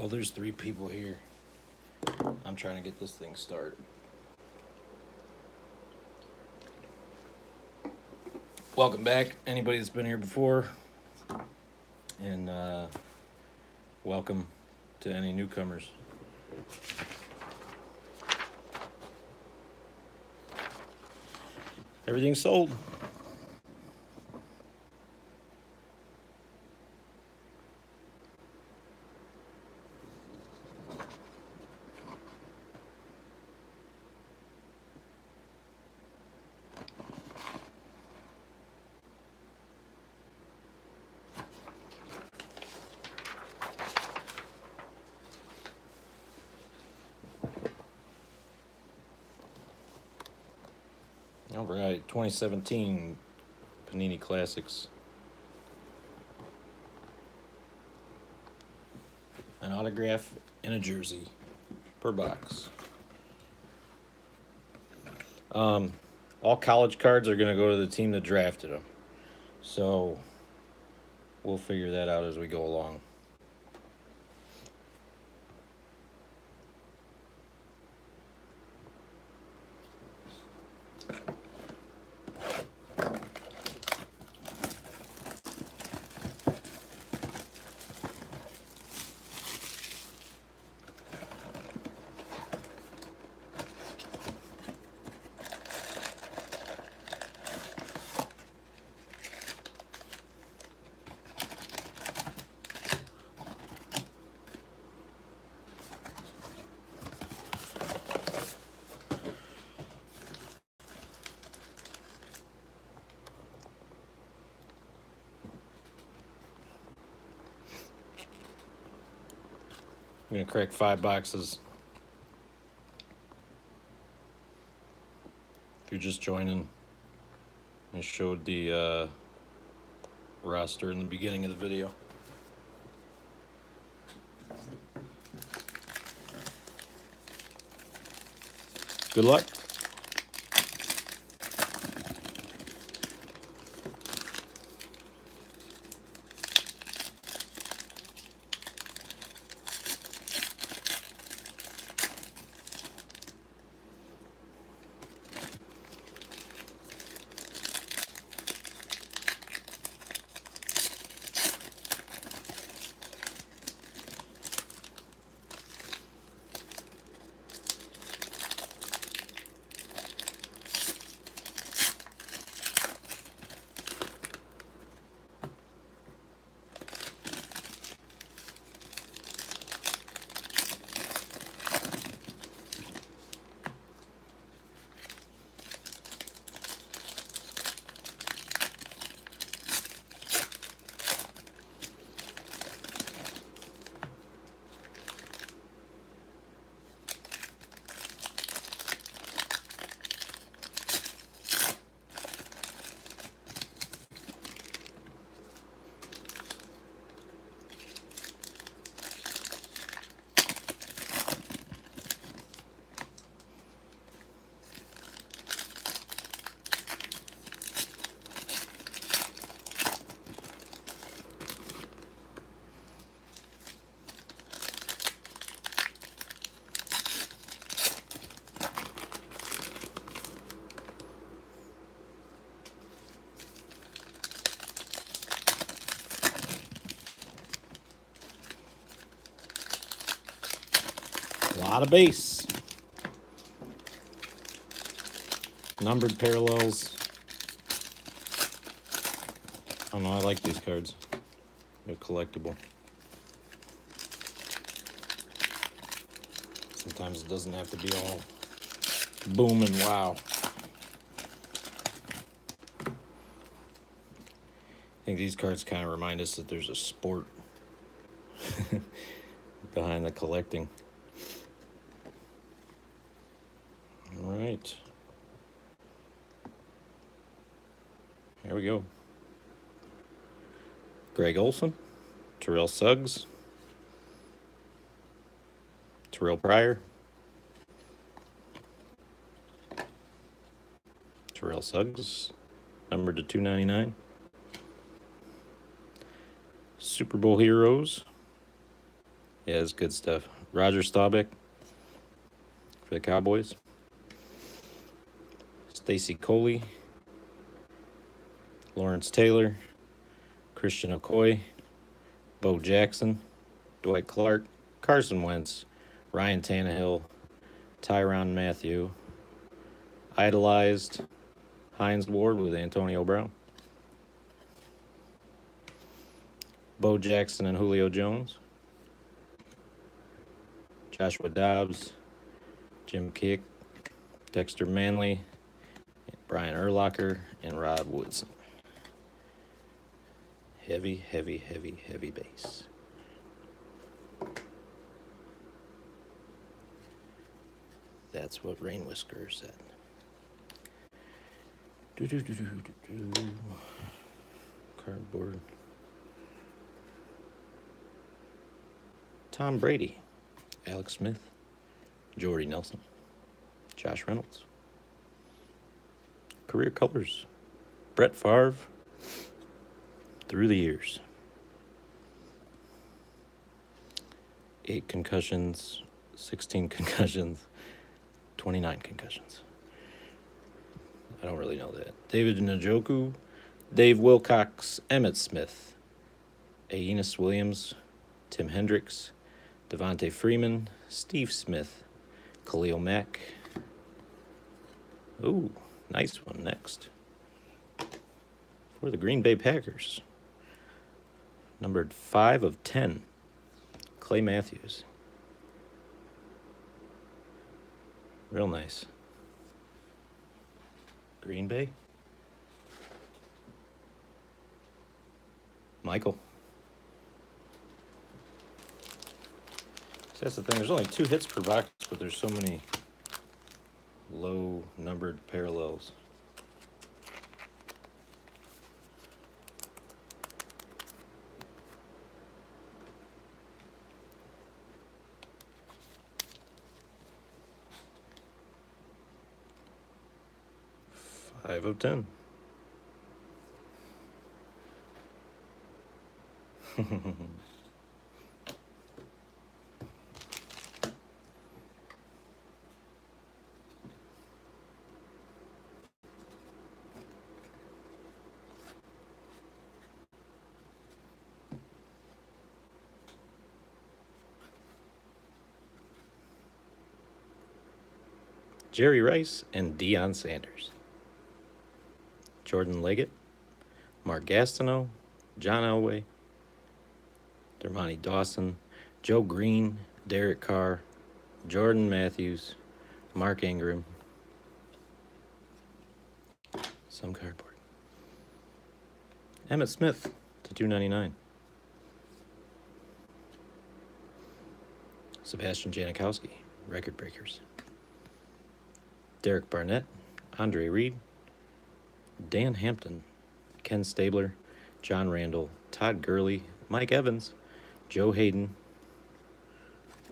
Oh, there's 3 people here. I'm trying to get this thing started. Welcome back, anybody that's been here before, and welcome to any newcomers. Everything's sold. All right, 2017 Panini Classics. An autograph and a jersey per box. All college cards are going to go to the team that drafted them. So we'll figure that out as we go along. I'm going to crack 5 boxes. If you're just joining, I showed the roster in the beginning of the video. Good luck. A lot of base. Numbered parallels. I don't know, I like these cards. They're collectible. Sometimes it doesn't have to be all boom and wow. I think these cards kind of remind us that there's a sport behind the collecting. All right. Here we go. Greg Olson, Terrell Suggs, Terrell Pryor, Terrell Suggs, numbered to 299. Super Bowl heroes, Yeah, it's good stuff. Roger Staubach for the Cowboys. Stacy Coley. Lawrence Taylor. Christian Okoye. Bo Jackson. Dwight Clark. Carson Wentz. Ryan Tannehill. Tyrann Mathieu. Idolized. Hines Ward with Antonio Brown. Bo Jackson and Julio Jones. Joshua Dobbs. Jim Kick. Dexter Manley. Brian Urlacher. And Rod Woodson. Heavy, heavy, heavy, heavy base. That's what Rain Whisker said. Cardboard. Tom Brady. Alex Smith. Jordy Nelson. Josh Reynolds. Career colors. Brett Favre. Through the years. 8 concussions. 16 concussions. 29 concussions. I don't really know that. David Njoku, Dave Wilcox, Emmett Smith, Aeneas Williams, Tim Hendricks, Devontae Freeman, Steve Smith, Khalil Mack. Ooh, nice one next. For the Green Bay Packers. Numbered 5 of 10, Clay Matthews. Real nice. Green Bay. Michael. So that's the thing. There's only 2 hits per box, but there's so many low numbered parallels. Five of 10. Jerry Rice and Deion Sanders. Jordan Leggett, Mark Gastineau, John Elway, Dermontti Dawson, Joe Green, Derek Carr, Jordan Matthews, Mark Ingram. Some cardboard. Emmett Smith to 299. Sebastian Janikowski, Record Breakers. Derek Barnett, Andre Reed, Dan Hampton, Ken Stabler, John Randall, Todd Gurley, Mike Evans, Joe Hayden.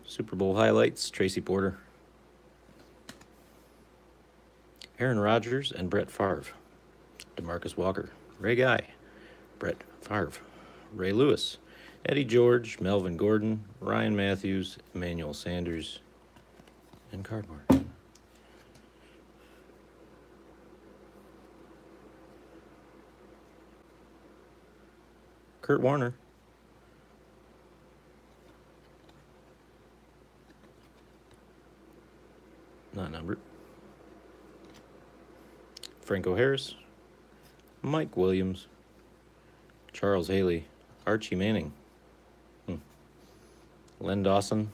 Super Bowl highlights, Tracy Porter. Aaron Rodgers and Brett Favre. DeMarcus Walker, Ray Guy, Brett Favre, Ray Lewis, Eddie George, Melvin Gordon, Ryan Matthews, Emmanuel Sanders, and cardboard. Kurt Warner. Not numbered. Franco Harris. Mike Williams. Charles Haley. Archie Manning. Len Dawson.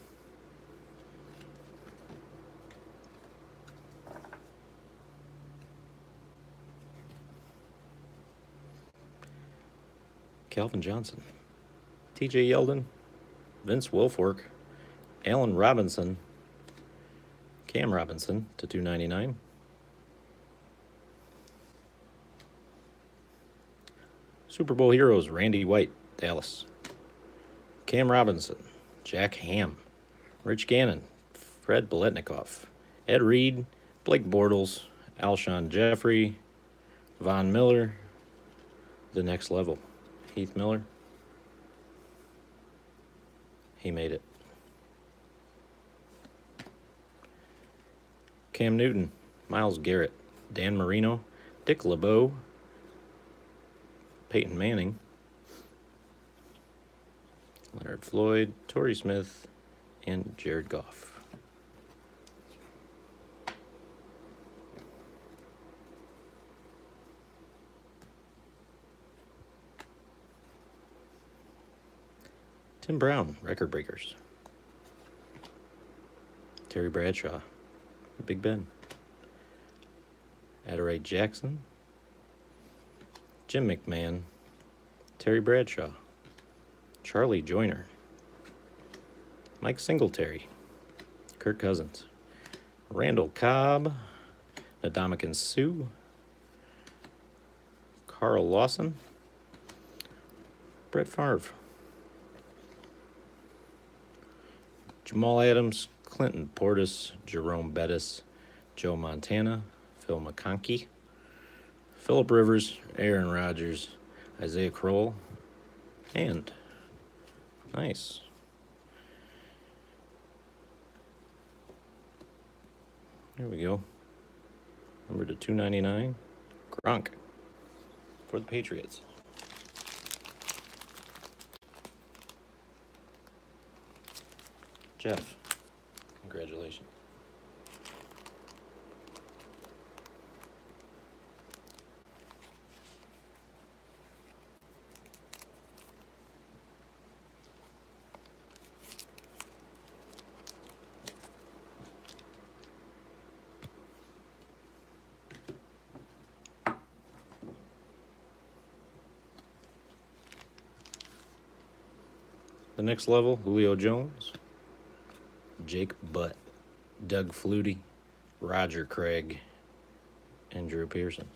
Calvin Johnson. TJ Yeldon. Vince Wilfork. Allen Robinson. Cam Robinson to 299. Super Bowl heroes, Randy White, Dallas. Cam Robinson, Jack Ham, Rich Gannon, Fred Biletnikoff, Ed Reed, Blake Bortles, Alshon Jeffrey, Von Miller, the next level, Heath Miller. He made it. Cam Newton, Myles Garrett, Dan Marino, Dick LeBeau, Peyton Manning, Leonard Floyd, Torrey Smith, and Jared Goff. Tim Brown, Record Breakers. Terry Bradshaw, Big Ben. Adoree Jackson, Jim McMahon, Terry Bradshaw, Charlie Joyner, Mike Singletary, Kirk Cousins, Randall Cobb, Ndamukong Suh, Carl Lawson, Brett Favre, Jamal Adams, Clinton Portis, Jerome Bettis, Joe Montana, Phil McConkey, Phillip Rivers, Aaron Rodgers, Isaiah Crowell, and nice. There we go. Number to 299, Gronk for the Patriots. Jeff, congratulations. The next level, Julio Jones, Jake Butt, Doug Flutie, Roger Craig, and Drew Pearson.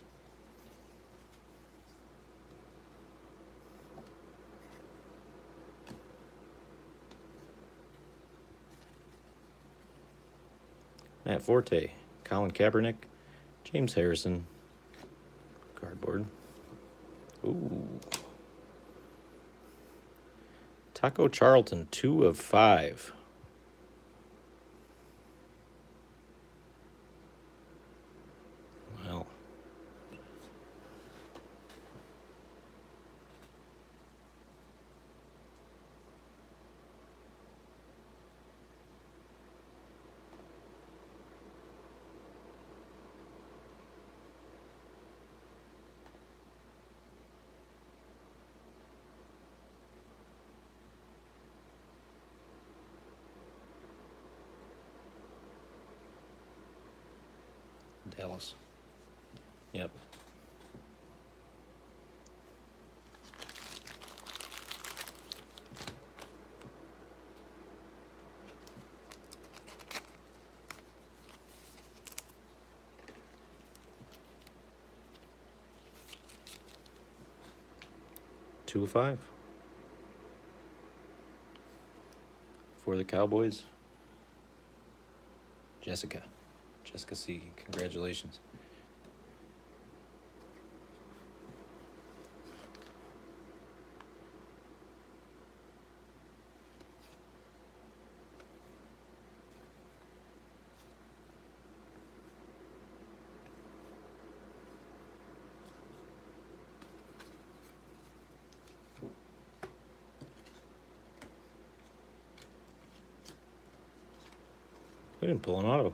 Matt Forte, Colin Kaepernick, James Harrison, cardboard. Ooh. Taco Charlton, 2 of 5. Well. Dallas. Yep. Two of 5. For the Cowboys, Jessica C. Congratulations. We didn't pull an auto.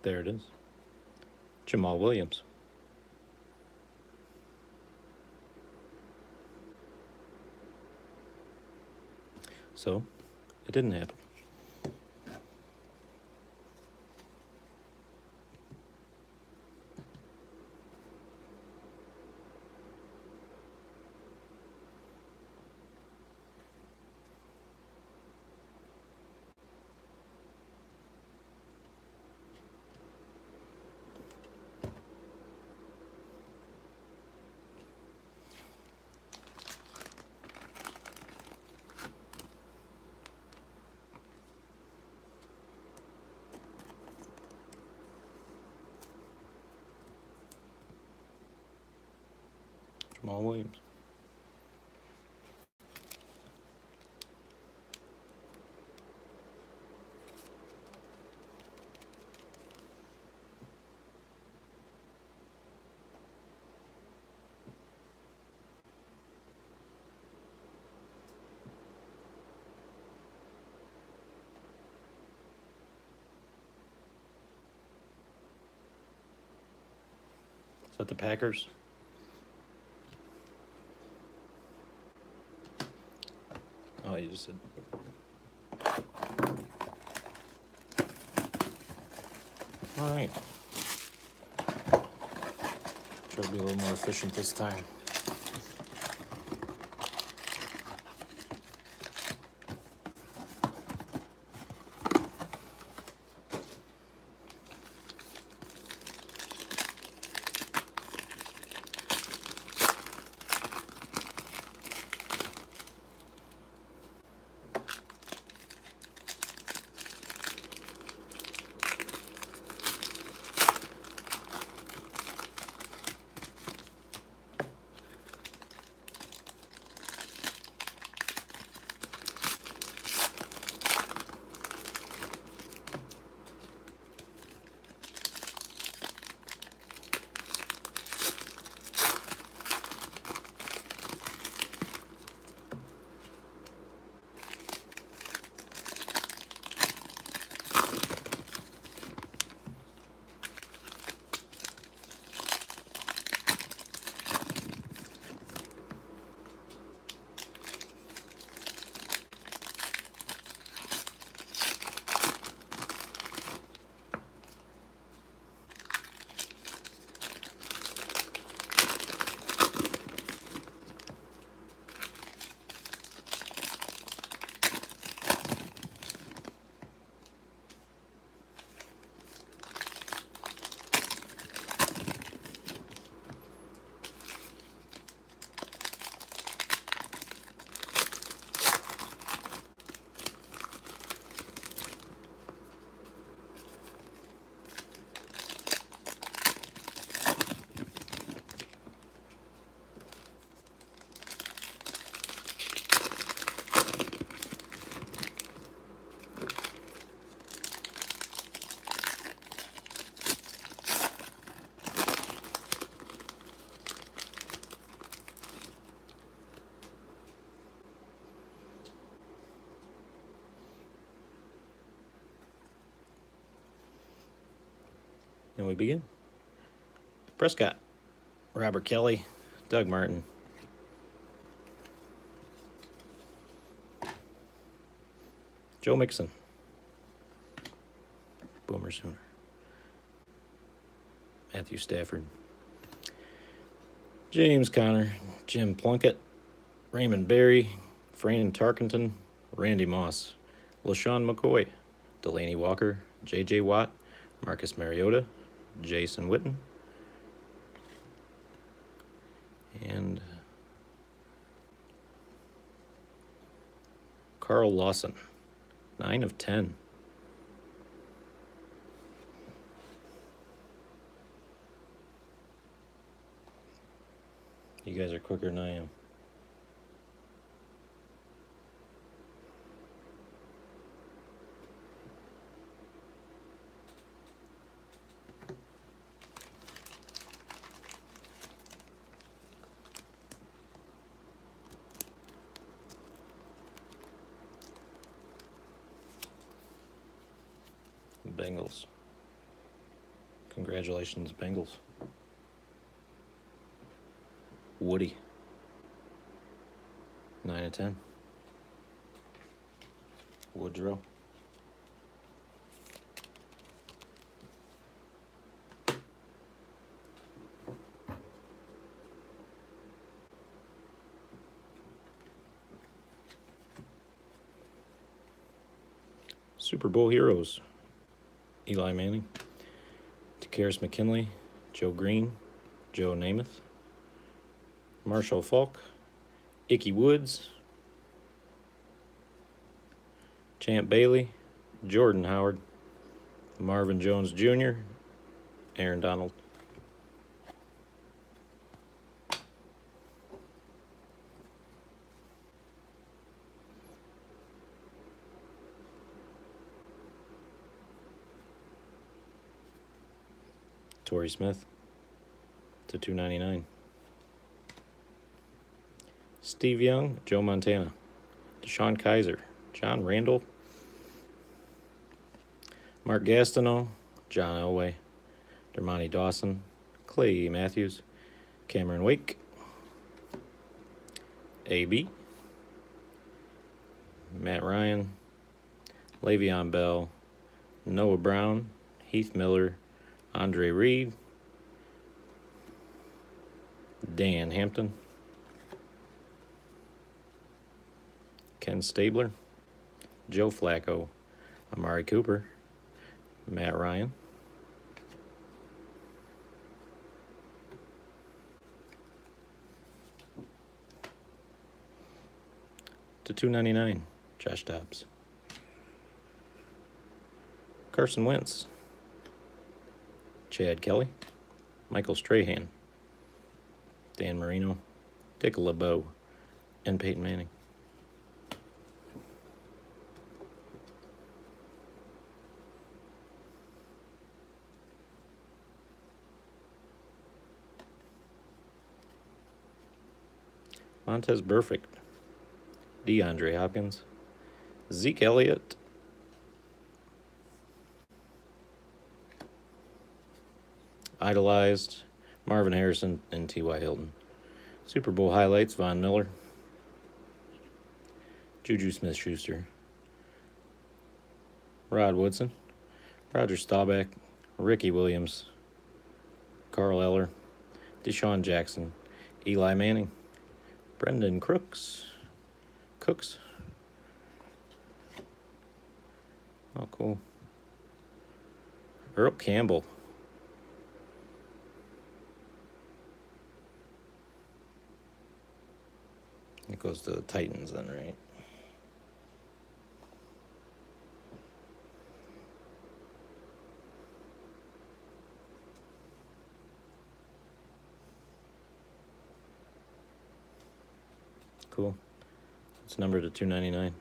There it is. Jamal Williams. So, it didn't happen. Jamal Williams. Is that the Packers? Oh, you just said. All right. Try to be a little more efficient this time. And we begin. Prescott, Robert Kelly, Doug Martin. Joe Mixon. Boomer Sooner. Matthew Stafford. James Conner, Jim Plunkett, Raymond Berry, Fran Tarkenton, Randy Moss, LaShawn McCoy, Delaney Walker, J.J. Watt, Marcus Mariota, Jason Witten, and Carl Lawson, 9 of 10. You guys are quicker than I am. Bengals. Congratulations, Bengals. Woody. 9 of 10. Woodrow. Super Bowl heroes. Eli Manning. Takaris McKinley. Joe Green. Joe Namath. Marshall Falk. Ickey Woods. Champ Bailey. Jordan Howard. Marvin Jones Jr. Aaron Donald. Torrey Smith to 299. Steve Young, Joe Montana. Deshaun Kaiser, John Randall. Mark Gastineau, John Elway. Dermontti Dawson, Clay Matthews. Cameron Wake. AB. Matt Ryan. Le'Veon Bell. Noah Brown. Heath Miller. Andre Reed. Dan Hampton. Ken Stabler. Joe Flacco. Amari Cooper. Matt Ryan. To 299, Josh Dobbs. Carson Wentz. Chad Kelly. Michael Strahan. Dan Marino. Dick LeBeau. And Peyton Manning. Montez Burfict. DeAndre Hopkins. Zeke Elliott. Idolized. Marvin Harrison and T.Y. Hilton. Super Bowl highlights, Von Miller. Juju Smith-Schuster. Rod Woodson. Roger Staubach. Ricky Williams. Carl Eller. Deshaun Jackson. Eli Manning. Brendan Cooks. Oh, cool. Earl Campbell. It goes to the Titans then, right? Cool. It's numbered to 299.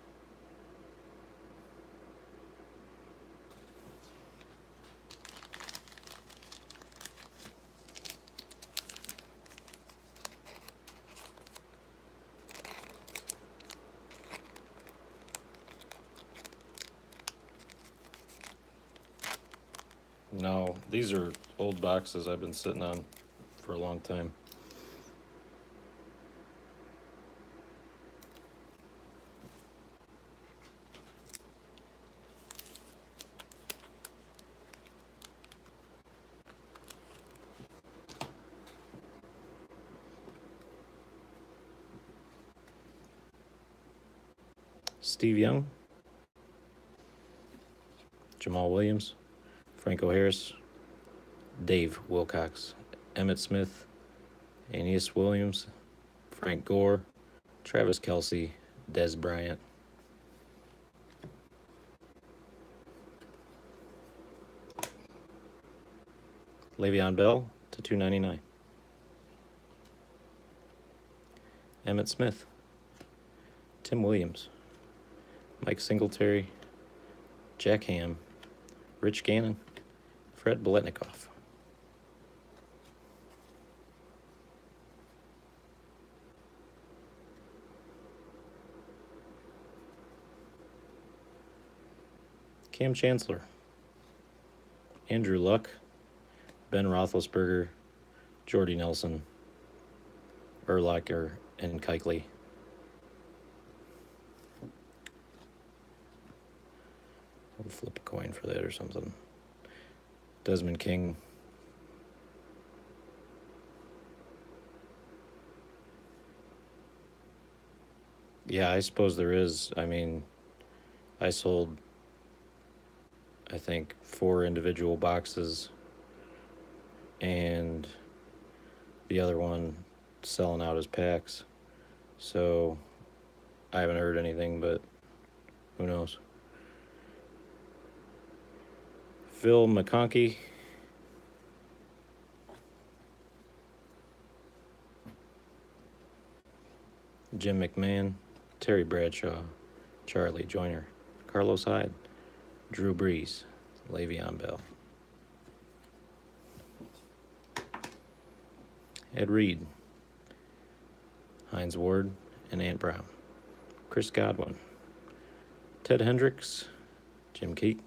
No, these are old boxes I've been sitting on for a long time. Steve Young. Jamal Williams. Franco Harris. Dave Wilcox. Emmett Smith. Aeneas Williams. Frank Gore. Travis Kelce. Dez Bryant. Le'Veon Bell to 299. Emmett Smith. Tim Williams. Mike Singletary. Jack Ham. Rich Gannon. Fred Biletnikoff. Cam Chancellor. Andrew Luck. Ben Roethlisberger, Jordy Nelson, Urlacher, and Kuechly. We'll flip a coin for that or something. Desmond King. Yeah, I suppose there is. I mean, I sold, I think, 4 individual boxes, and the other one selling out as packs. So I haven't heard anything, but who knows? Phil McConkey. Jim McMahon, Terry Bradshaw, Charlie Joyner, Carlos Hyde, Drew Brees, Le'Veon Bell. Ed Reed, Hines Ward, and Ant Brown. Chris Godwin, Ted Hendricks, Jim Keek,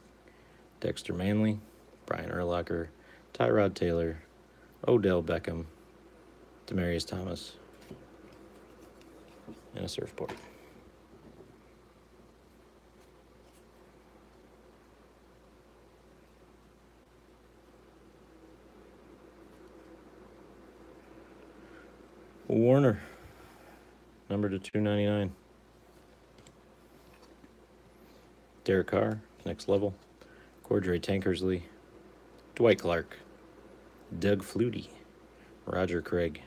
Dexter Manley, Brian Urlacher, Tyrod Taylor, Odell Beckham, Demaryius Thomas, and a surfboard. Warner, number to 299. Derek Carr, next level. Cordray Tankersley, Dwight Clark, Doug Flutie, Roger Craig,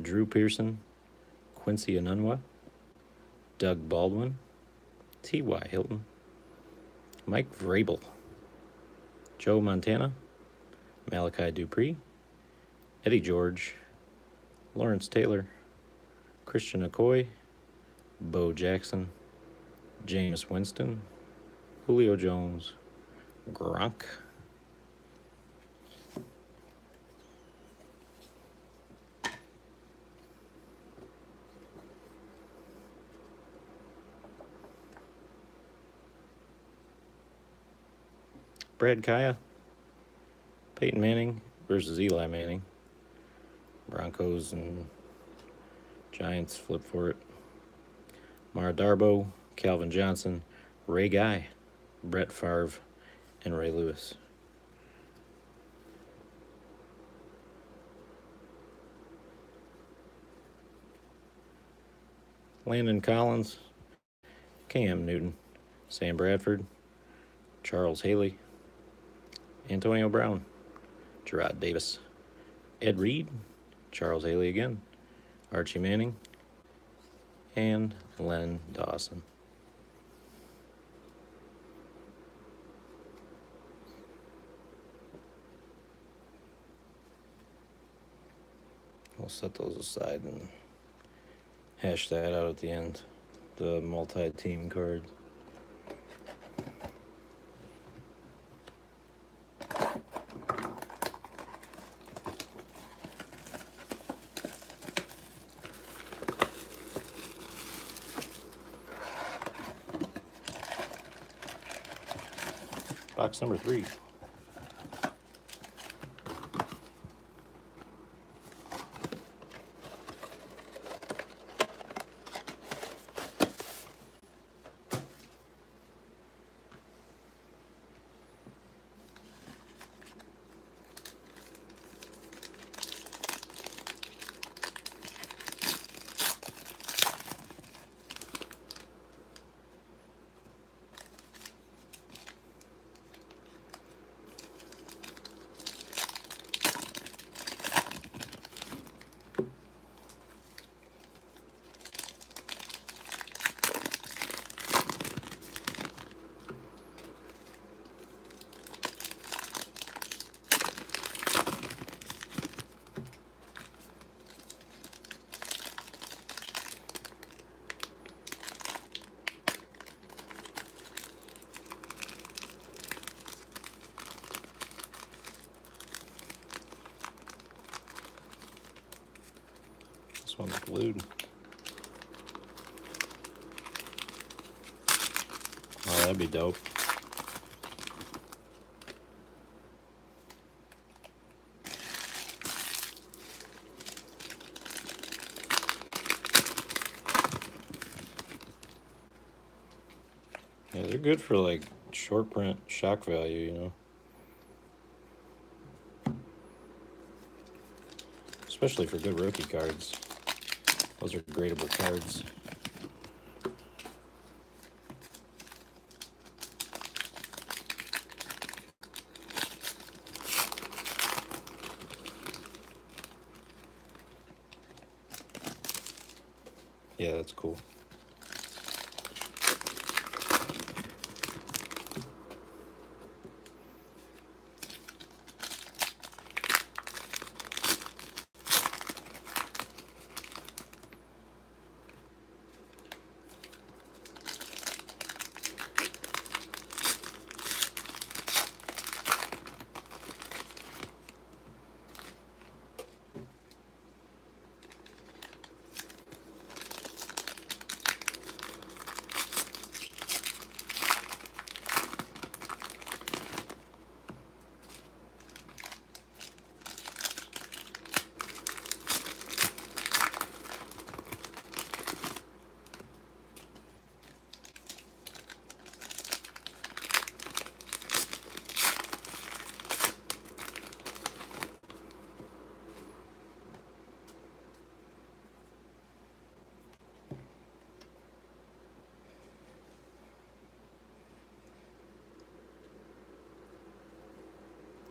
Drew Pearson, Quincy Enunwa, Doug Baldwin, T.Y. Hilton, Mike Vrabel, Joe Montana, Malachi Dupree, Eddie George, Lawrence Taylor, Christian McCoy, Bo Jackson, Jameis Winston, Julio Jones, Gronk, Brad Kaya, Peyton Manning versus Eli Manning. Broncos and Giants flip for it. Mara Darbo, Calvin Johnson, Ray Guy, Brett Favre, and Ray Lewis. Landon Collins, Cam Newton, Sam Bradford, Charles Haley, Antonio Brown, Gerard Davis, Ed Reed, Charles Haley again, Archie Manning, and Len Dawson. We'll set those aside and hash that out at the end. The multi-team cards. Box number 3. This one's glued. Oh, that'd be dope. They're good for like short print shock value, you know. Especially for good rookie cards. Those are gradable cards. Yeah, that's cool.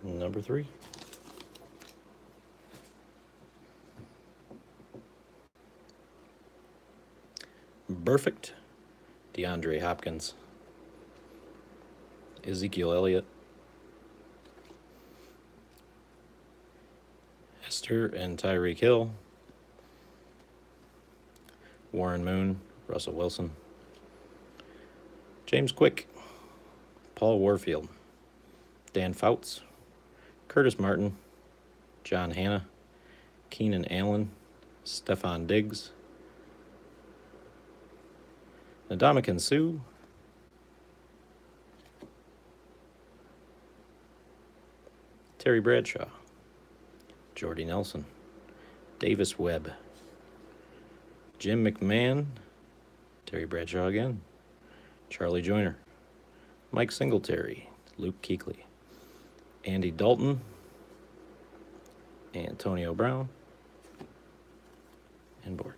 Number 3. Perfect. DeAndre Hopkins. Ezekiel Elliott. Hester and Tyreek Hill. Warren Moon. Russell Wilson. James Quick. Paul Warfield. Dan Fouts. Curtis Martin. John Hanna. Keenan Allen. Stephon Diggs. Ndamukong Suh. Terry Bradshaw. Jordy Nelson. Davis Webb. Jim McMahon. Terry Bradshaw again. Charlie Joyner. Mike Singletary. Luke Kuechly. Andy Dalton. Antonio Brown. And board.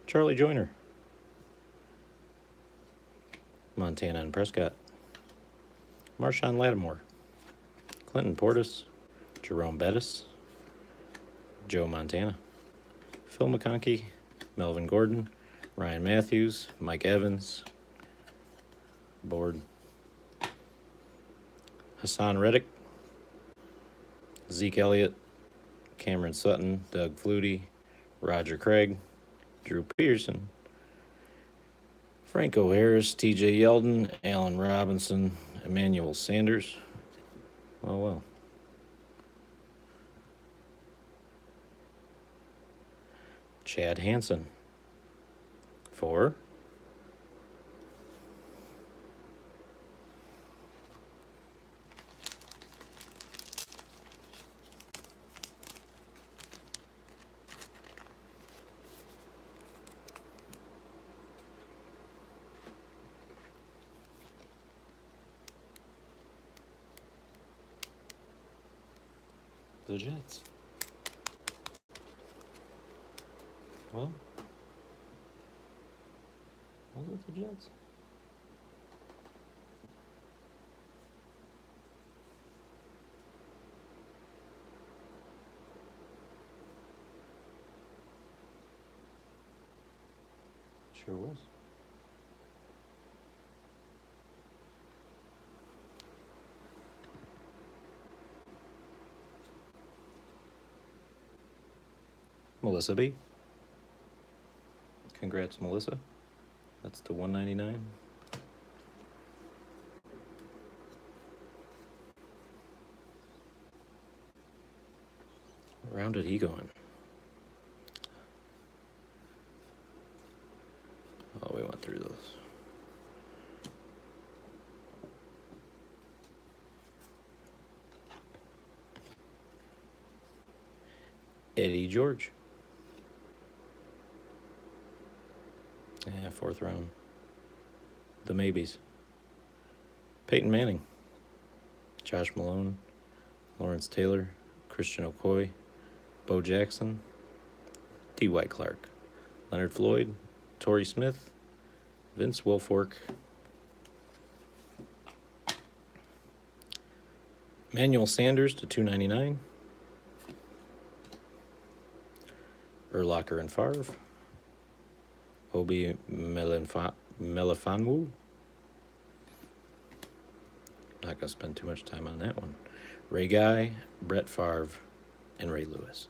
Charlie Joyner. Montana and Prescott. Marshawn Lattimore. Clinton Portis. Jerome Bettis. Joe Montana. Phil McConkey. Melvin Gordon. Ryan Matthews. Mike Evans. Board. Hassan Reddick. Zeke Elliott. Cameron Sutton. Doug Flutie. Roger Craig. Drew Pearson. Franco Harris. TJ Yeldon. Allen Robinson. Emmanuel Sanders. Well. Chad Hansen. 4. The Jets. Well, was it the Jets? Sure was. Melissa B. Congrats, Melissa. That's to 199. What round did he go in? Eddie George. Yeah, fourth round. The maybes. Peyton Manning. Josh Malone. Lawrence Taylor. Christian Okoye. Bo Jackson. Dwight Clark. Leonard Floyd. Torrey Smith. Vince Wilfork. Emmanuel Sanders to 299. Urlacher and Favre. Obi Melifonwu. Not going to spend too much time on that one. Ray Guy, Brett Favre, and Ray Lewis.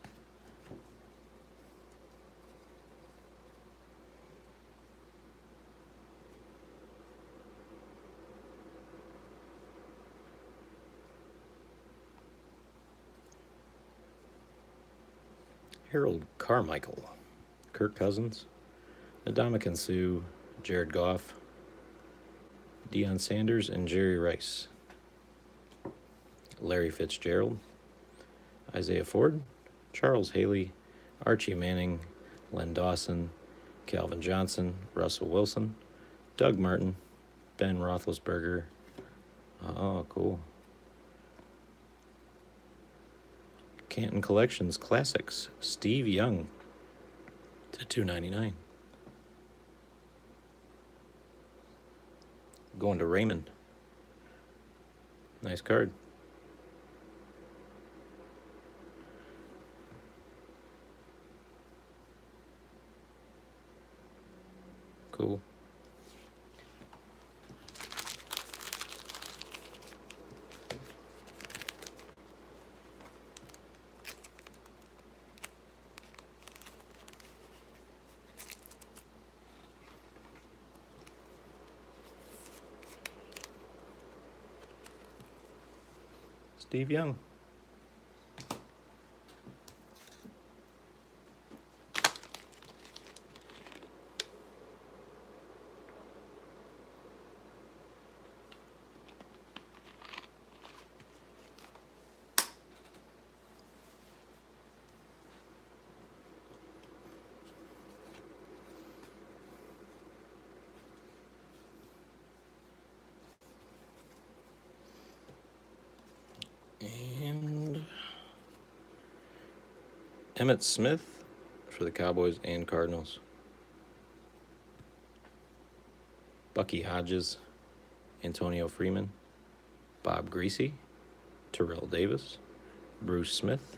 Harold Carmichael, Kirk Cousins, Ndamukong Suh, Jared Goff, Deion Sanders, and Jerry Rice. Larry Fitzgerald, Isaiah Ford, Charles Haley, Archie Manning, Len Dawson, Calvin Johnson, Russell Wilson, Doug Martin, Ben Roethlisberger. Oh, cool. Canton Collections Classics, Steve Young to 299. Going to Raymond. Nice card. Cool. Steve Young. And Emmitt Smith for the Cowboys and Cardinals. Bucky Hodges, Antonio Freeman, Bob Greasy, Terrell Davis, Bruce Smith,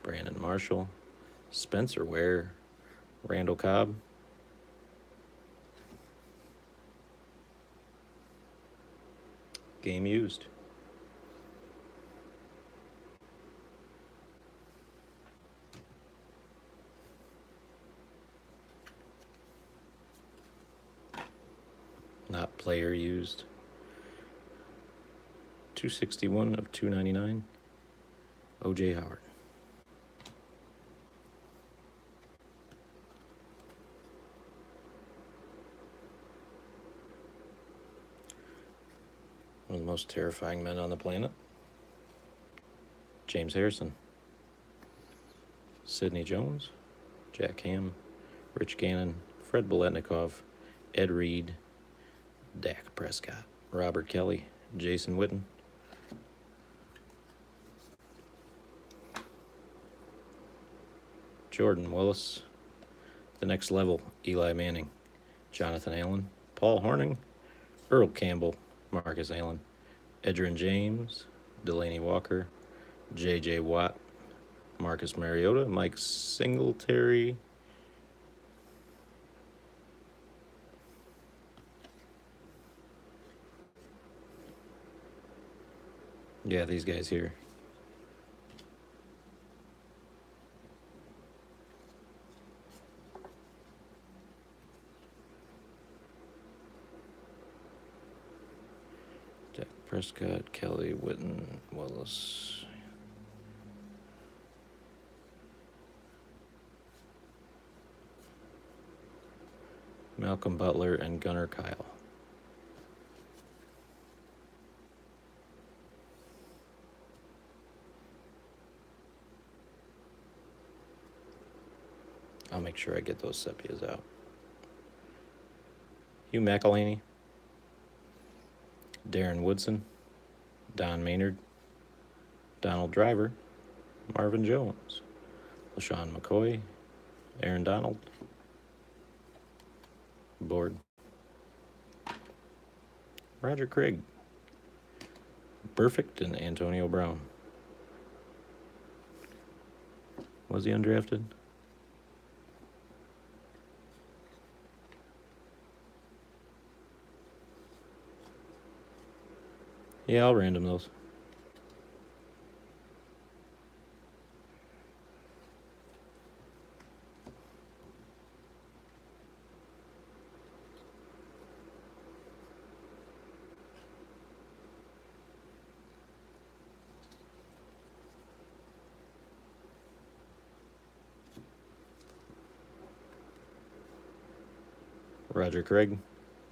Brandon Marshall, Spencer Ware, Randall Cobb, game used. Not player used. 261 of 299. O.J. Howard. One of the most terrifying men on the planet. James Harrison. Sidney Jones. Jack Ham. Rich Gannon. Fred Biletnikoff. Ed Reed. Dak Prescott. Robert Kelly. Jason Witten. Jordan Willis. The Next Level. Eli Manning. Jonathan Allen. Paul Hornung. Earl Campbell. Marcus Allen. Edgerrin James. Delaney Walker. J.J. Watt. Marcus Mariota. Mike Singletary. Yeah, these guys here. Dak Prescott, Kelly, Witten, Willis. Malcolm Butler and Gunnar Kyle. I'll make sure I get those sepias out. Hugh McElhaney, Darren Woodson, Don Maynard, Donald Driver, Marvin Jones, LaShawn McCoy, Aaron Donald. Board. Roger Craig, Perfect, and Antonio Brown. Was he undrafted? Yeah, I'll random those. Roger Craig,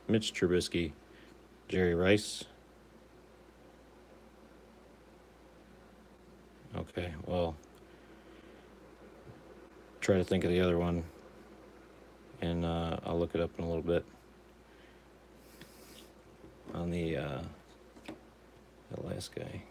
Mitch Trubisky, Jerry Rice. Okay, well, try to think of the other one, and I'll look it up in a little bit. On the that last guy.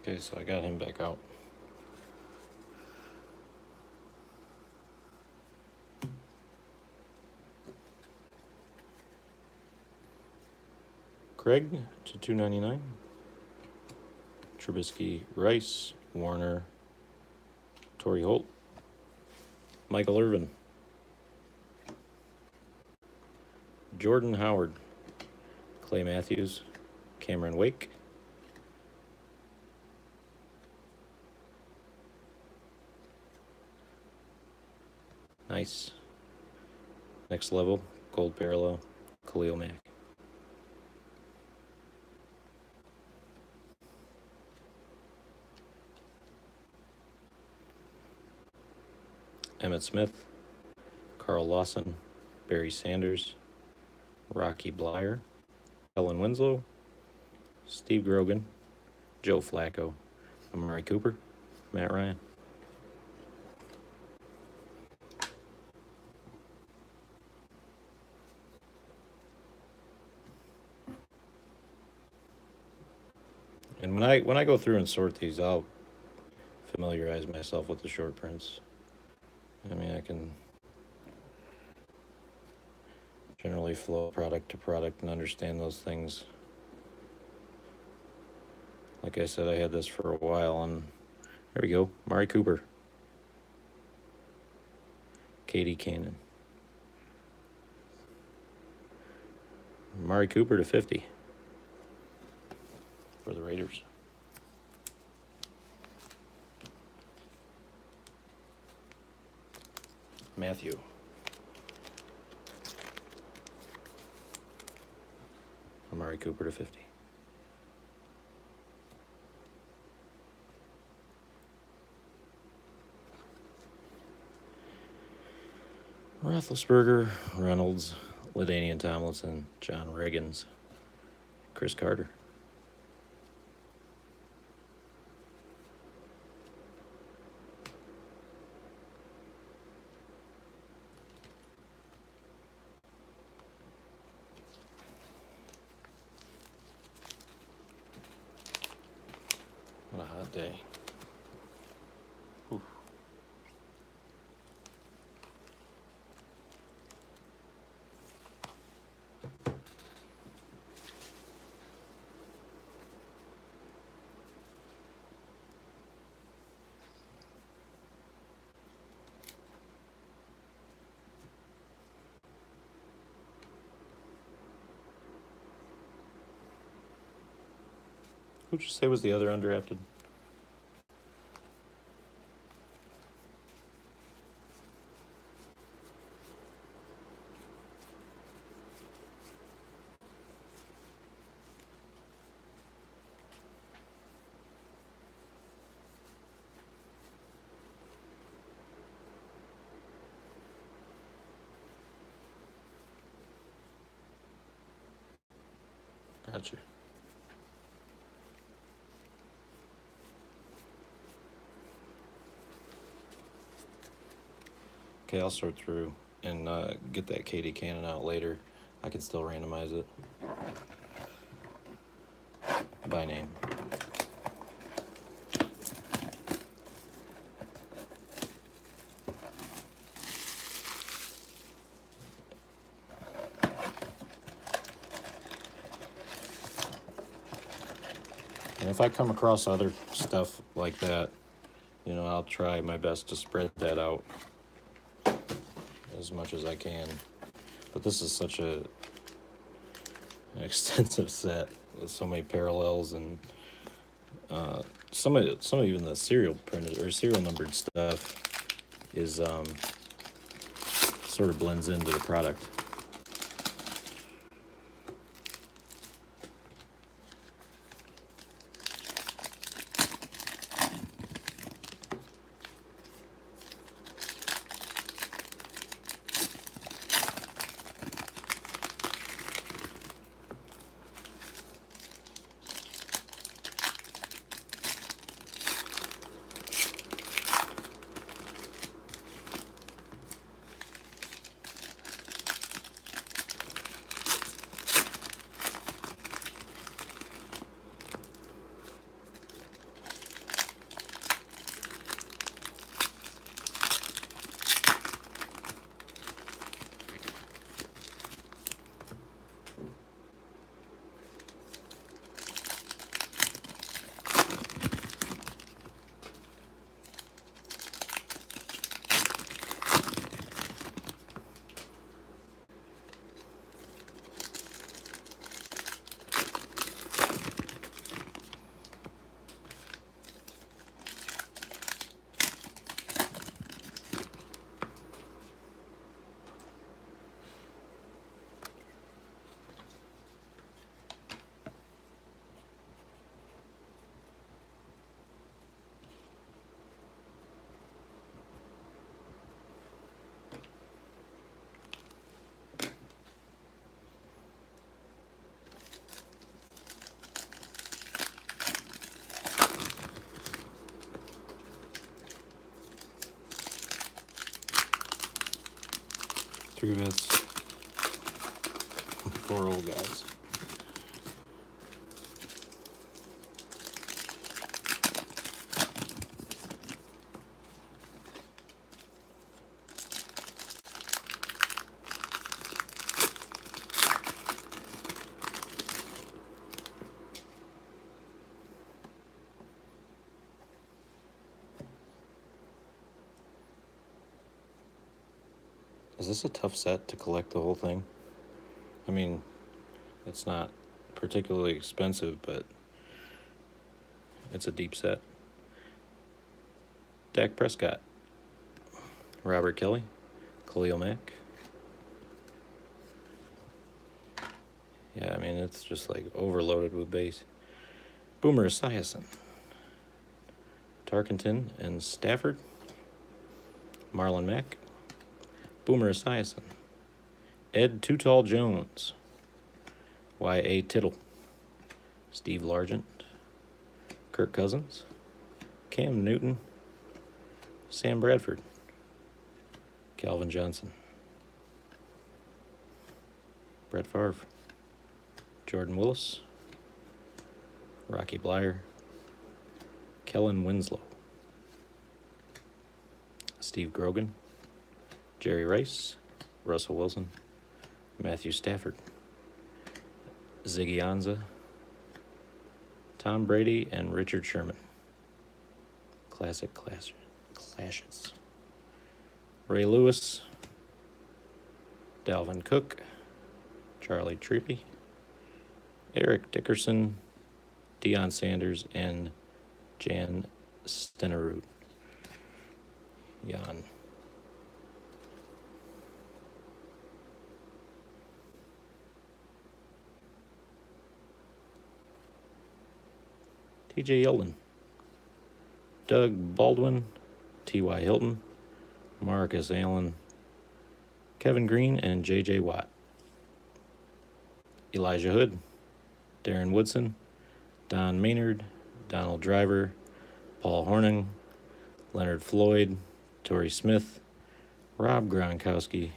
Okay, so I got him back out. Craig to 299. Trubisky, Rice, Warner, Torrey Holt, Michael Irvin, Jordan Howard, Clay Matthews, Cameron Wake, nice. Next level, gold parallel, Khalil Mack. Emmett Smith, Carl Lawson, Barry Sanders, Rocky Blyer, Ellen Winslow, Steve Grogan, Joe Flacco, Amari Cooper, Matt Ryan. And when I go through and sort these, I'll familiarize myself with the short prints. I mean, I can generally flow product to product and understand those things. Like I said, I had this for a while, and there we go. Amari Cooper. Katie Cannon. Amari Cooper to 50 for the Raiders. Matthew. Amari Cooper to 50. Roethlisberger, Reynolds, LaDainian Tomlinson, John Riggins, Chris Carter. What a hot day. Oof. Who'd you say was the other undrafted? Gotcha. Okay, I'll sort through and get that Katie Cannon out later. I can still randomize it by name. And if I come across other stuff like that, I'll try my best to spread that out as much as I can. But this is such an extensive set with so many parallels and some of even the serial printed or serial numbered stuff is sort of blends into the product. Three bits. 4 old guys. Is this a tough set to collect the whole thing? I mean, it's not particularly expensive, but it's a deep set. Dak Prescott, Robert Kelly, Khalil Mack. Yeah, I mean, it's just like overloaded with base. Boomer Esiason, Tarkenton and Stafford, Marlon Mack, Boomer Esiason, Ed Too Tall Jones, Y.A. Tittle, Steve Largent, Kirk Cousins, Cam Newton, Sam Bradford, Calvin Johnson, Brett Favre, Jordan Willis, Rocky Bleier, Kellen Winslow, Steve Grogan, Jerry Rice, Russell Wilson, Matthew Stafford, Ziggy Ansah, Tom Brady, and Richard Sherman. Classic clashes. Ray Lewis, Dalvin Cook, Charlie Treepy, Eric Dickerson, Deion Sanders, and Jan Stenerud. Jan. TJ Yeldon. Doug Baldwin, T.Y. Hilton, Marcus Allen, Kevin Green, and J.J. Watt. Elijah Hood, Darren Woodson, Don Maynard, Donald Driver, Paul Hornung, Leonard Floyd, Torrey Smith, Rob Gronkowski,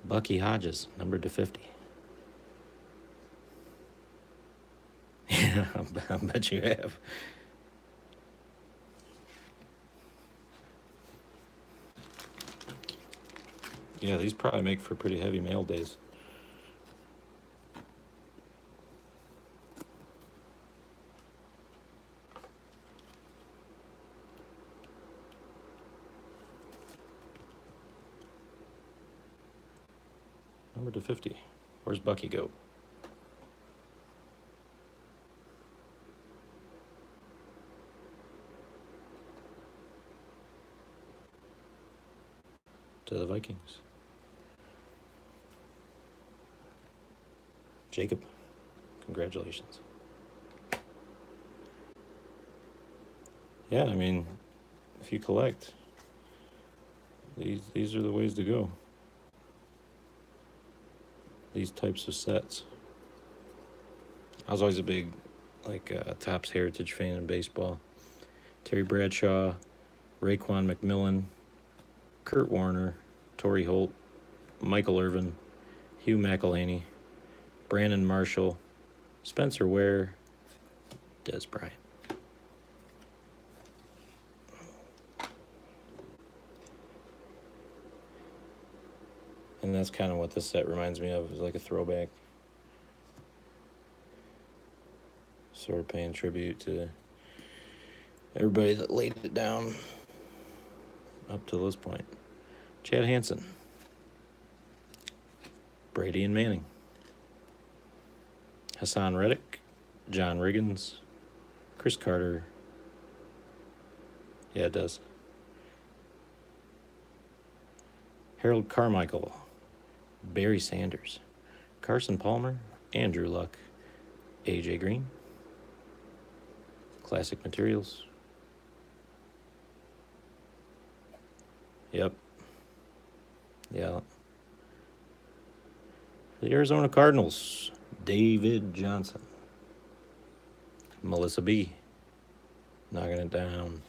Bucky Hodges, numbered to 50. Yeah, I bet you have. Yeah, these probably make for pretty heavy mail days. Number to 50. Where's Bucky go? To the Vikings. Jacob, congratulations. Yeah, I mean, if you collect, these are the ways to go. These types of sets. I was always a big, Topps Heritage fan in baseball. Terry Bradshaw, Raekwon McMillan, Kurt Warner, Torrey Holt, Michael Irvin, Hugh McElhaney, Brandon Marshall, Spencer Ware, Des Bryant. And that's kind of what this set reminds me of, is like a throwback. Sort of paying tribute to everybody that laid it down up to this point. Chad Hansen, Brady and Manning, Hassan Reddick, John Riggins, Chris Carter. Yeah, it does. Harold Carmichael, Barry Sanders, Carson Palmer, Andrew Luck, AJ Green, Classic Materials. Yep. Yeah. The Arizona Cardinals, David Johnson, Melissa B, knocking it down.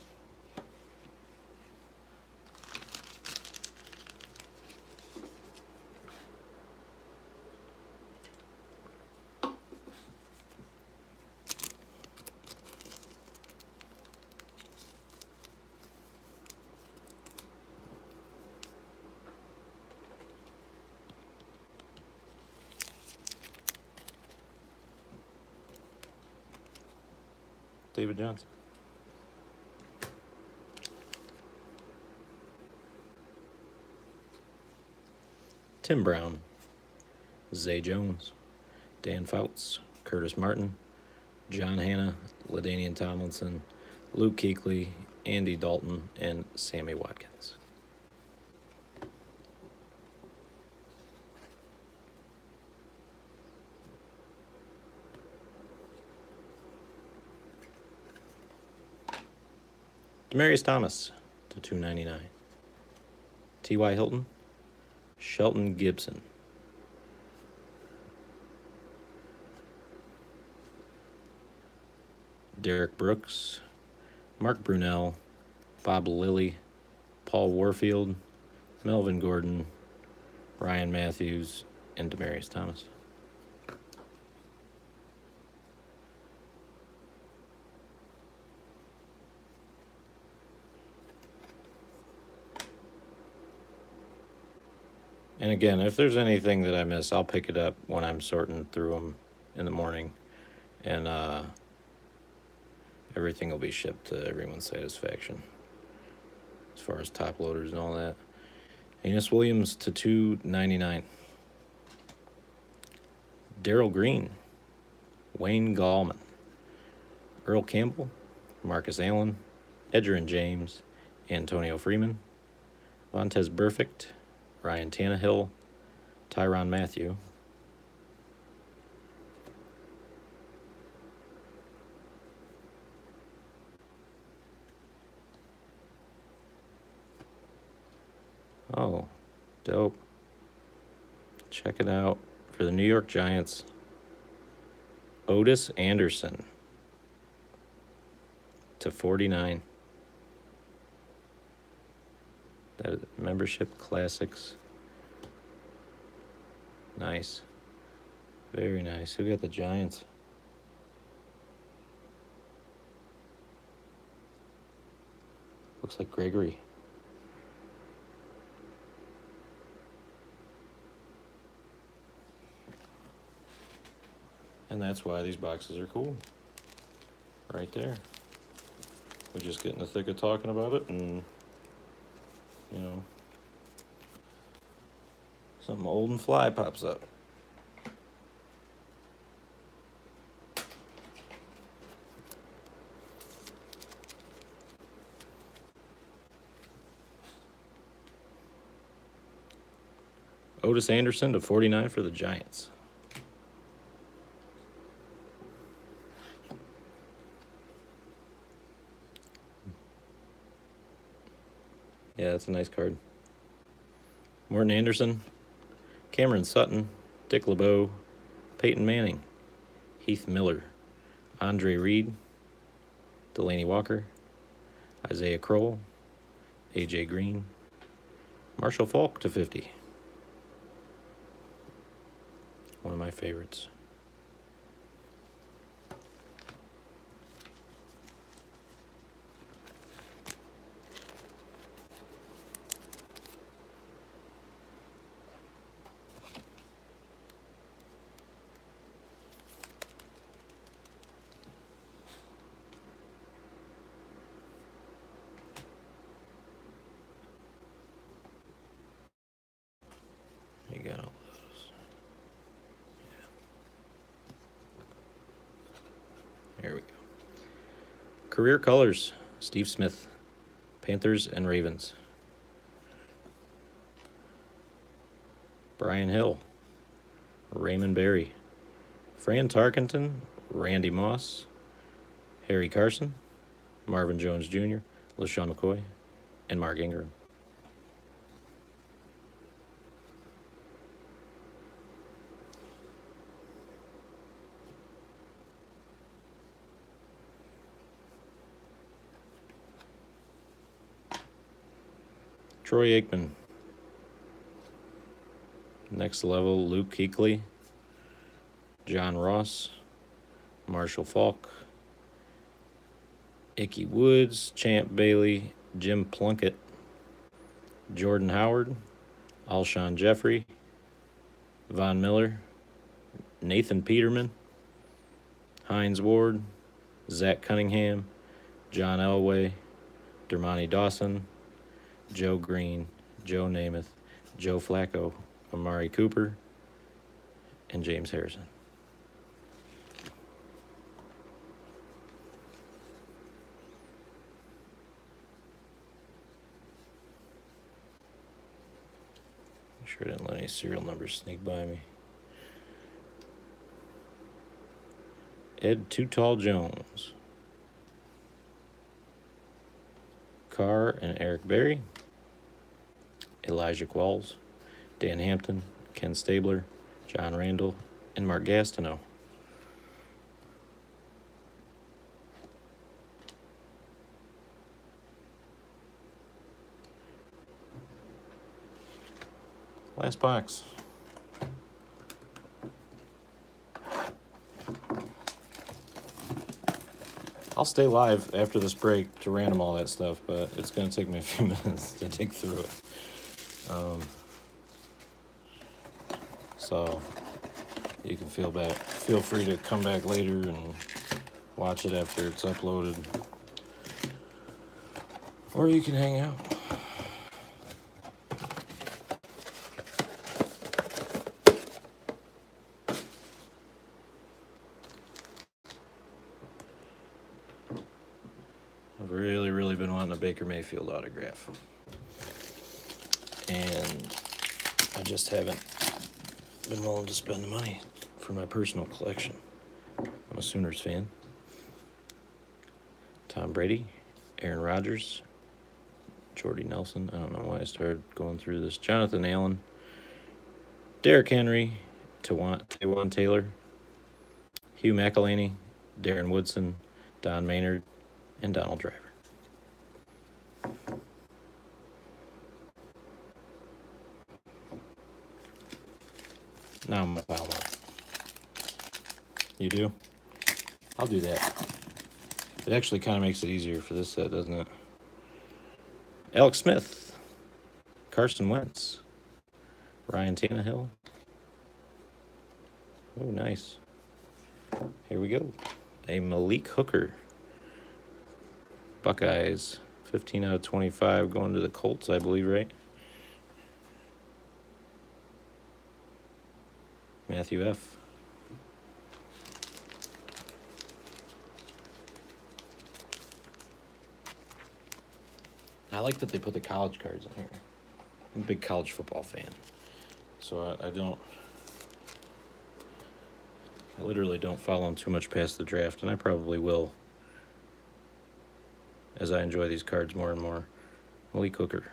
David Johnson. Tim Brown, Zay Jones, Dan Fouts, Curtis Martin, John Hanna, LaDainian Tomlinson, Luke Kuechly, Andy Dalton, and Sammy Watkins. Demaryius Thomas to 299. T.Y. Hilton, Shelton Gibson, Derek Brooks, Mark Brunell, Bob Lilly, Paul Warfield, Melvin Gordon, Ryan Matthews, and Demaryius Thomas. And again, if there's anything that I miss, I'll pick it up when I'm sorting through them in the morning. And everything will be shipped to everyone's satisfaction as far as top loaders and all that. Enos Williams to 299. Darrell Green, Wayne Gallman, Earl Campbell, Marcus Allen, Edgerrin James, Antonio Freeman, Vontez Burfict, Ryan Tannehill, Tyrann Mathieu, oh, dope. Check it out. For the New York Giants, Otis Anderson /49. That is membership classics. Nice. Very nice. Who got the Giants? Looks like Gregory. And that's why these boxes are cool. Right there. We just get in the thick of talking about it and, you know, something old and fly pops up. Otis Anderson /49 for the Giants. Yeah, that's a nice card. Morton Anderson, Cameron Sutton, Dick LeBeau, Peyton Manning, Heath Miller, Andre Reed, Delaney Walker, Isaiah Crowell, A.J. Green, Marshall Faulk /50. One of my favorites. You got all those. Yeah. There we go. Career colors, Steve Smith, Panthers and Ravens. Brian Hill, Raymond Berry, Fran Tarkenton, Randy Moss, Harry Carson, Marvin Jones Jr., LaShawn McCoy, and Mark Ingram. Troy Aikman. Next level, Luke Kuechly, John Ross, Marshall Faulk, Ickey Woods, Champ Bailey, Jim Plunkett, Jordan Howard, Alshon Jeffrey, Von Miller, Nathan Peterman, Hines Ward, Zach Cunningham, John Elway, Dermontti Dawson, Joe Green, Joe Namath, Joe Flacco, Amari Cooper, and James Harrison. I'm sure I didn't let any serial numbers sneak by me. Ed Too Tall Jones, Carr and Eric Berry, Elijah Qualls, Dan Hampton, Ken Stabler, John Randall, and Mark Gastineau. Last box. I'll stay live after this break to random all that stuff, but it's going to take me a few minutes to dig through it. So you can feel free to come back later and watch it after it's uploaded. Or you can hang out. I've really, really been wanting a Baker Mayfield autograph. And I just haven't been willing to spend the money for my personal collection. I'm a Sooners fan. Tom Brady, Aaron Rodgers, Jordy Nelson. I don't know why I started going through this. Jonathan Allen, Derrick Henry, Taywan Taylor, Hugh McElhaney, Darren Woodson, Don Maynard, and Donald Driver. Now I'm going to pile more. You do? I'll do that. It actually kind of makes it easier for this set, doesn't it? Alex Smith, Carson Wentz, Ryan Tannehill. Oh, nice. Here we go. A Malik Hooker. Buckeyes, 15 out of 25, going to the Colts, I believe, right? Matthew F. I like that they put the college cards in here. I'm a big college football fan. So I literally don't follow them too much past the draft, and I probably will as I enjoy these cards more and more. Malik Hooker.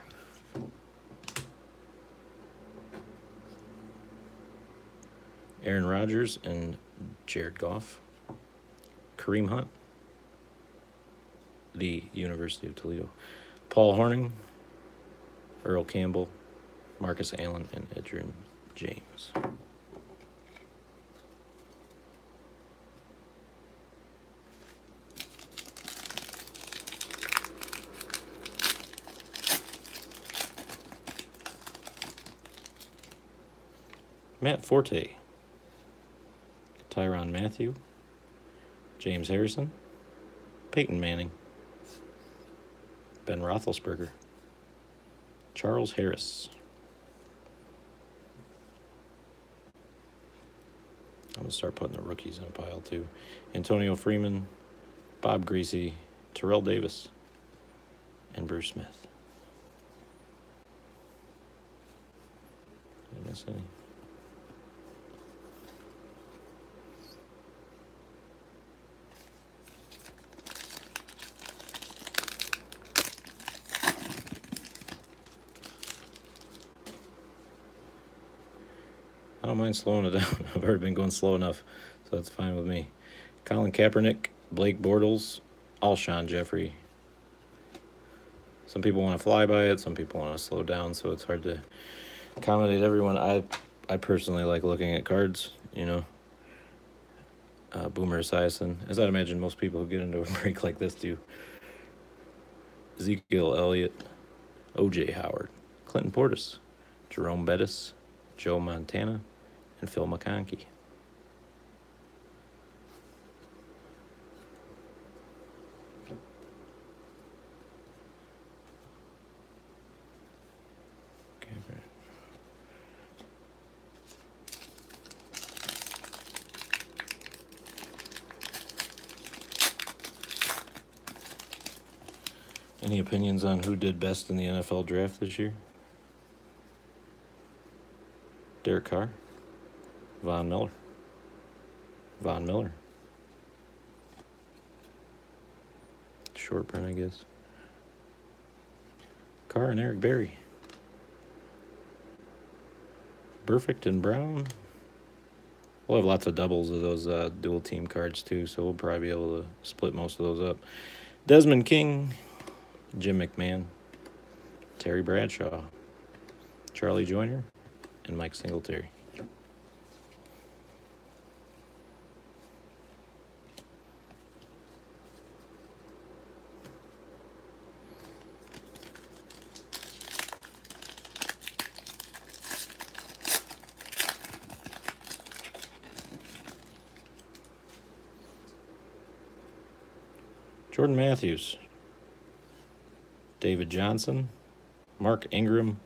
Aaron Rodgers and Jared Goff. Kareem Hunt, the University of Toledo. Paul Hornung, Earl Campbell, Marcus Allen, and Edgerrin James. Matt Forte, Tyrann Mathieu, James Harrison, Peyton Manning, Ben Roethlisberger, Charles Harris. I'm going to start putting the rookies in a pile too. Antonio Freeman, Bob Greasy, Terrell Davis, and Bruce Smith. Did I miss any? I don't mind slowing it down. I've already been going slow enough, so that's fine with me. Colin Kaepernick, Blake Bortles, Alshon Jeffrey. Some people want to fly by it, some people want to slow down, so it's hard to accommodate everyone. I personally like looking at cards, you know. Boomer Esiason, as I'd imagine most people who get into a break like this do. Ezekiel Elliott, O.J. Howard, Clinton Portis, Jerome Bettis, Joe Montana, and Phil McConkey. Any opinions on who did best in the NFL draft this year? Derek Carr, Von Miller, short print, I guess. Carr and Eric Berry, Perfect and Brown. We'll have lots of doubles of those dual team cards too, so we'll probably be able to split most of those up. Desmond King, Jim McMahon, Terry Bradshaw, Charlie Joyner, and Mike Singletary. Jordan Matthews, David Johnson, Mark Ingram,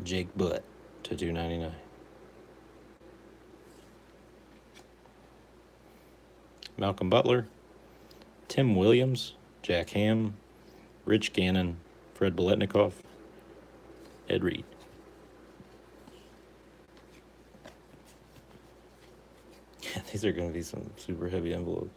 Jake Butt to $2.99. Malcolm Butler, Tim Williams, Jack Ham, Rich Gannon, Fred Biletnikoff, Ed Reed. These are going to be some super heavy envelopes.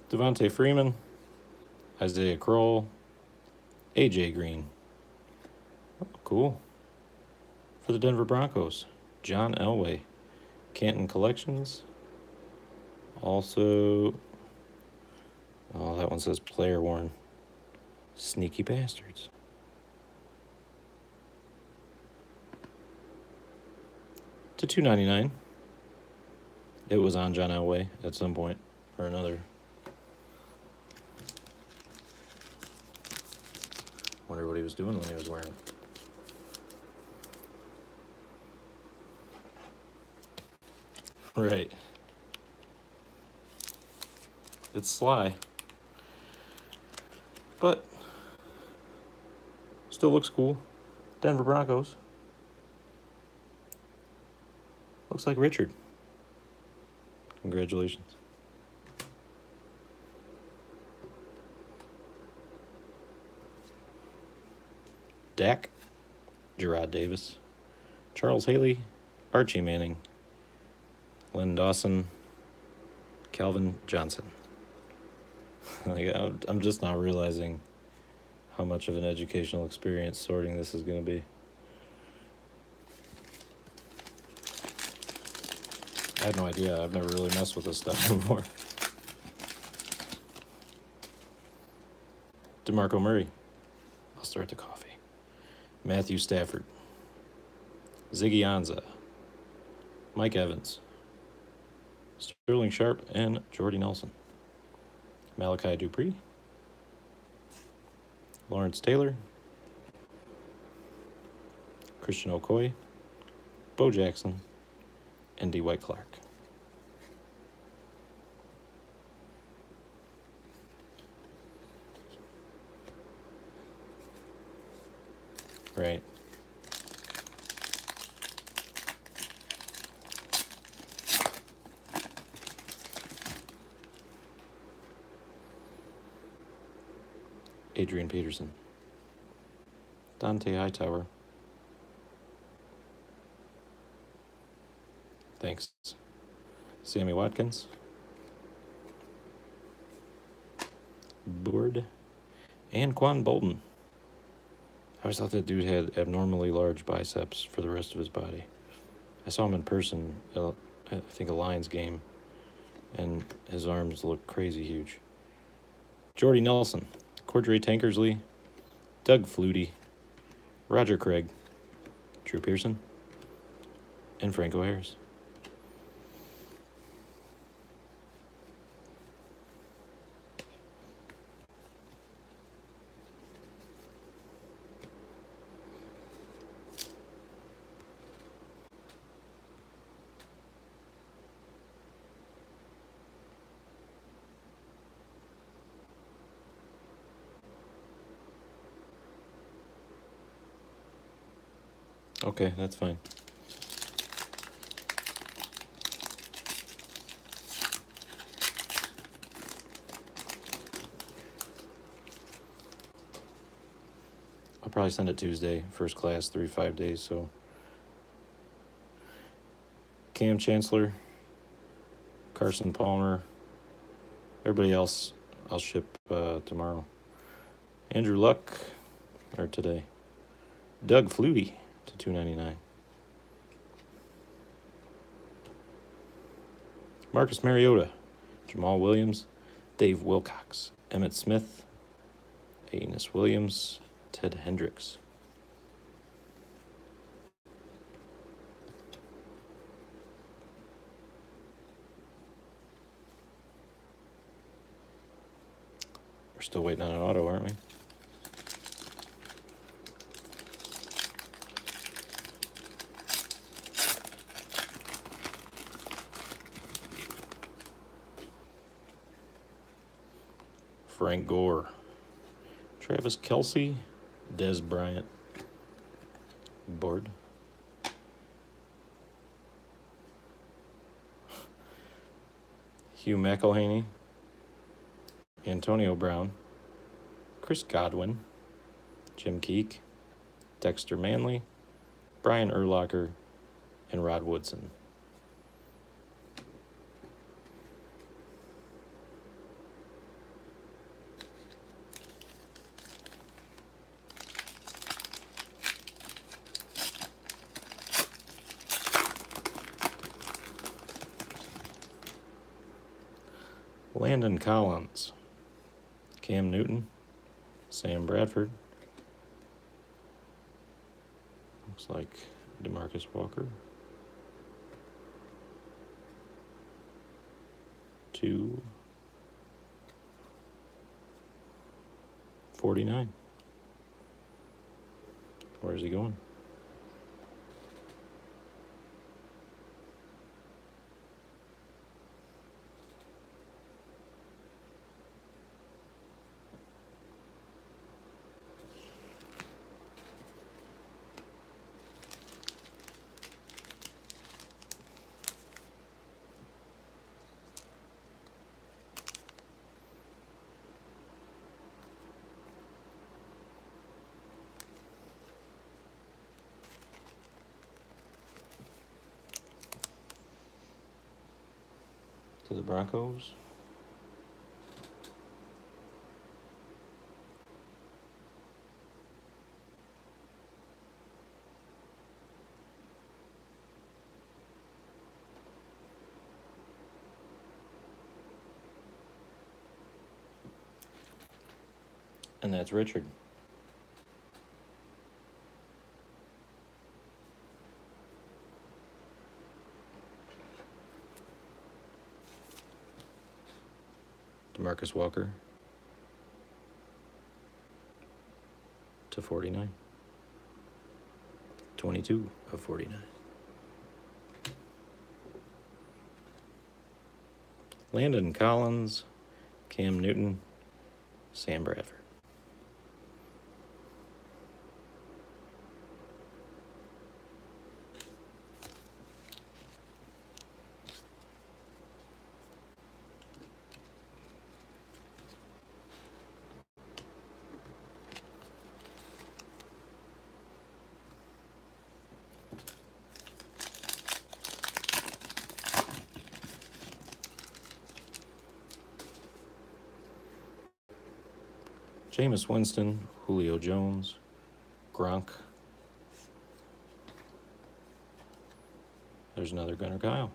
Devontae Freeman, Isaiah Kroll, AJ Green. Oh, cool. For the Denver Broncos, John Elway, Canton Collections. Also, oh, that one says player worn. Sneaky bastards. To $2.99. It was on John Elway at some point or another. Wonder what he was doing when he was wearing it. Right. It's sly. But still looks cool. Denver Broncos. Looks like Richard. Congratulations. Dak, Gerard Davis, Charles Haley, Archie Manning, Len Dawson, Calvin Johnson. I'm just not realizing how much of an educational experience sorting this is going to be. I had no idea. I've never really messed with this stuff before. DeMarco Murray. I'll start the coffee. Matthew Stafford. Ziggy Ansah. Mike Evans. Sterling Sharp and Jordy Nelson. Malachi Dupree. Lawrence Taylor. Christian Okoye. Bo Jackson. and D. White Clark. Right. Adrian Peterson. Dante Hightower. Thanks. Sammy Watkins. Board. And Quan Bolton. I always thought that dude had abnormally large biceps for the rest of his body. I saw him in person at, I think, a Lions game, and his arms look crazy huge. Jordy Nelson, Cordray Tankersley, Doug Flutie, Roger Craig, Drew Pearson, and Franco Harris. Okay, that's fine. I'll probably send it Tuesday, first class, 3 to 5 days, so. Cam Chancellor, Carson Palmer, everybody else I'll ship tomorrow. Andrew Luck, or today. Doug Flutie to $2.99. Marcus Mariota, Jamal Williams, Dave Wilcox, Emmett Smith, Aeneas Williams, Ted Hendricks. We're still waiting on an auto, aren't we? Frank Gore. Travis Kelce, Des Bryant. Board. Hugh McElhaney, Antonio Brown, Chris Godwin, Jim Keek, Dexter Manley, Brian Urlacher, and Rod Woodson. Landon Collins, Cam Newton, Sam Bradford. Looks like DeMarcus Walker. 249. Where's he going? To the Broncos. And that's Richard. DeMarcus Walker. To 49. 22 of 49. Landon Collins, Cam Newton, Sam Bradford. Jameis Winston, Julio Jones, Gronk. There's another Gunnar Kyle.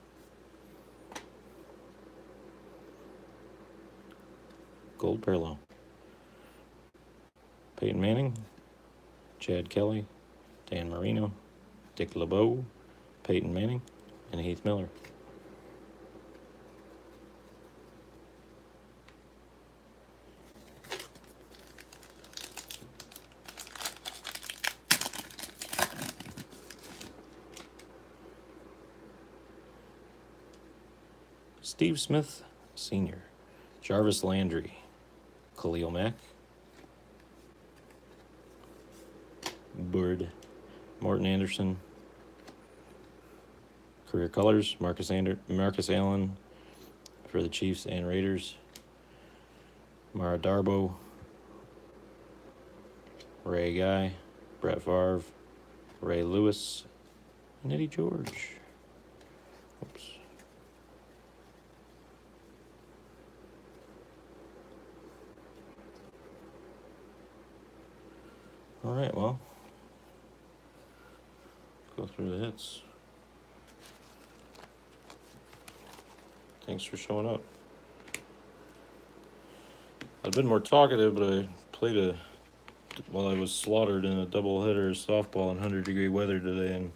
Gold parallel. Peyton Manning, Chad Kelly, Dan Marino, Dick LeBeau, Peyton Manning, and Heath Miller. Steve Smith, Sr., Jarvis Landry, Khalil Mack, Bird, Morton Anderson, career colors, Marcus Allen for the Chiefs and Raiders, Mara Darbo, Ray Guy, Brett Favre, Ray Lewis, and Eddie George. Oops. All right, well, go through the hits. Thanks for showing up. I've been more talkative, but I played while I was slaughtered in a doubleheader softball in 100-degree weather today, and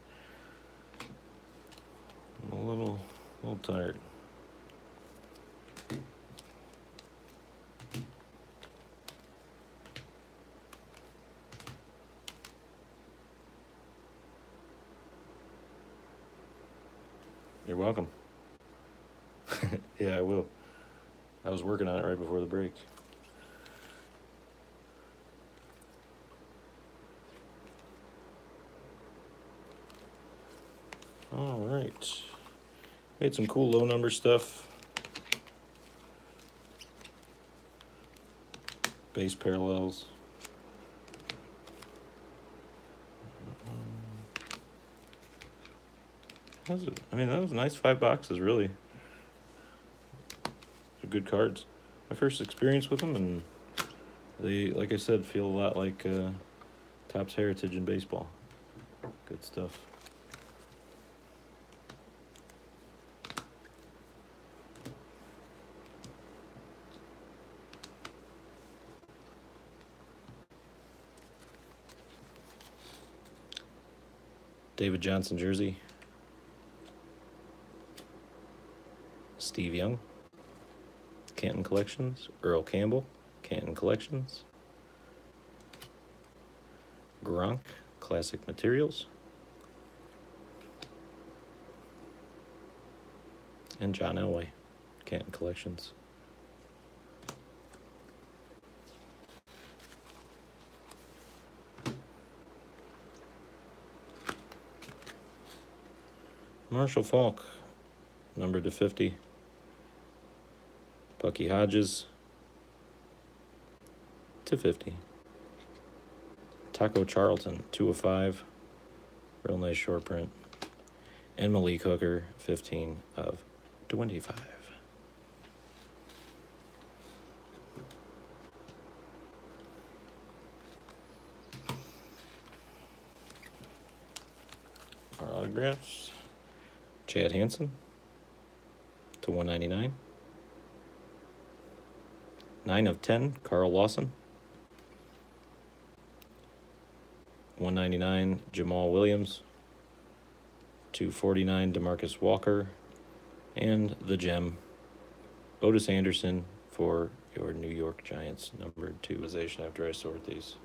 I'm a little tired. You're welcome. Yeah, I will. I was working on it right before the break. All right. Made some cool low number stuff. Base parallels. That was nice 5 boxes, really. They're good cards. My first experience with them, and they, like I said, feel a lot like Topps Heritage in baseball. Good stuff. David Johnson jersey. Steve Young, Canton Collections. Earl Campbell, Canton Collections. Gronk, Classic Materials. And John Elway, Canton Collections. Marshall Faulk, numbered to 50. Bucky Hodges, to 50. Taco Charlton, 2/5. Real nice short print. And Malik Hooker, 15/25. Our autographs. Chad Hansen, to 199. 9/10, Carl Lawson. 199, Jamal Williams. 249, DeMarcus Walker. And the gem, Otis Anderson for your New York Giants, numbered 2 after I sort these.